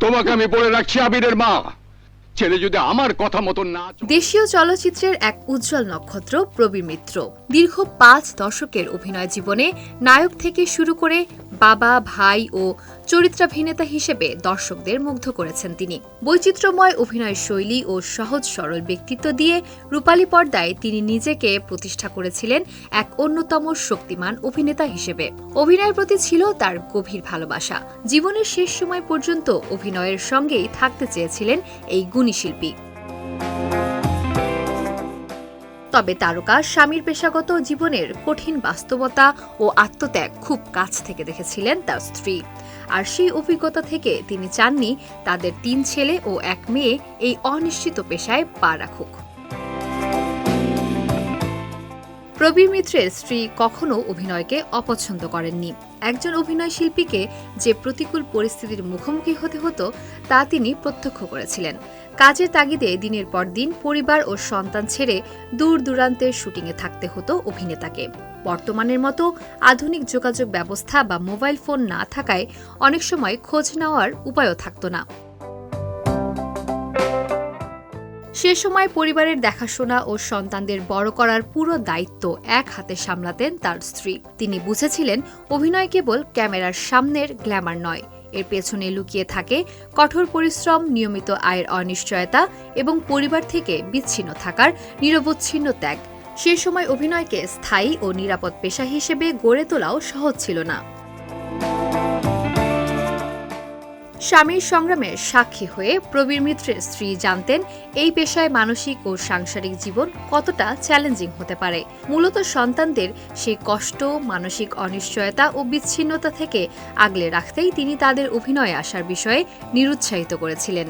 তোমাকে আমি বলে রাখছি, আবিরের মা, ছেলে যদি আমার কথা মতো না দেশীয় চলচ্চিত্রের এক উজ্জ্বল নক্ষত্র প্রবীর মিত্র। দীর্ঘ ৫ দশকের অভিনয় জীবনে নায়ক থেকে শুরু করে বাবা, ভাই ও চরিত্রাভিনেতা হিসেবে দর্শকদের মুগ্ধ করেছেন তিনি। বৈচিত্র্যময় অভিনয় শৈলী ও সহজ সরল ব্যক্তিত্ব দিয়ে রূপালী পর্দায় তিনি নিজেকে প্রতিষ্ঠা করেছিলেন এক অন্যতম শক্তিমান অভিনেতা হিসেবে। অভিনয়ের প্রতি ছিল তার গভীর ভালোবাসা। জীবনের শেষ সময় পর্যন্ত অভিনয়ের সঙ্গেই থাকতে চেয়েছিলেন এই গুণী শিল্পী। তবে তারকা স্বামীর পেশাগত জীবনের কঠিন বাস্তবতা ও আত্মত্যাগ খুব কাছ থেকে দেখেছিলেন তার স্ত্রী। আর সেই অভিজ্ঞতা থেকে তিনি চাননি তাদের ৩ ছেলে ও ১ মেয়ে এই অনিশ্চিত পেশায় পা রাখুক। প্রবীর মিত্রের স্ত্রী কখনো অভিনয়কে অপছন্দ করেননি। একজন অভিনয় শিল্পীকে যে প্রতিকূল পরিস্থিতির মুখোমুখি হতে হতো তা তিনি প্রত্যক্ষ করেছিলেন। কাজের তাগিদে দিনের পর দিন পরিবার ও সন্তান ছেড়ে দূর দূরান্তের শুটিংয়ে থাকতে হতো অভিনেতাকে। বর্তমানের মতো আধুনিক যোগাযোগ ব্যবস্থা বা মোবাইল ফোন না থাকায় অনেক সময় খোঁজ নেওয়ার উপায়ও থাকত না। সে সময় পরিবারের দেখাশোনা ও সন্তানদের বড় করার পুরো দায়িত্ব এক হাতে সামলাতেন তার স্ত্রী। তিনি বুঝেছিলেন অভিনয় কেবল ক্যামেরার সামনের গ্ল্যামার নয়, এর পেছনে লুকিয়ে থাকে কঠোর পরিশ্রম, নিয়মিত আয়ের অনিশ্চয়তা এবং পরিবার থেকে বিচ্ছিন্ন থাকার নিরবচ্ছিন্ন ত্যাগ। সে সময় অভিনয়কে স্থায়ী ও নিরাপদ পেশা হিসেবে গড়ে তোলাও সহজ ছিল না। স্বামীর সংগ্রামের সাক্ষী হয়ে প্রবীর মিত্রের স্ত্রী জানতেন এই পেশায় মানসিক ও সাংসারিক জীবন কতটা চ্যালেঞ্জিং হতে পারে। মূলত সন্তানদের সেই কষ্ট, মানসিক অনিশ্চয়তা ও বিচ্ছিন্নতা থেকে আগলে রাখতেই তিনি তাদের অভিনয়ে আসার বিষয়ে নিরুৎসাহিত করেছিলেন।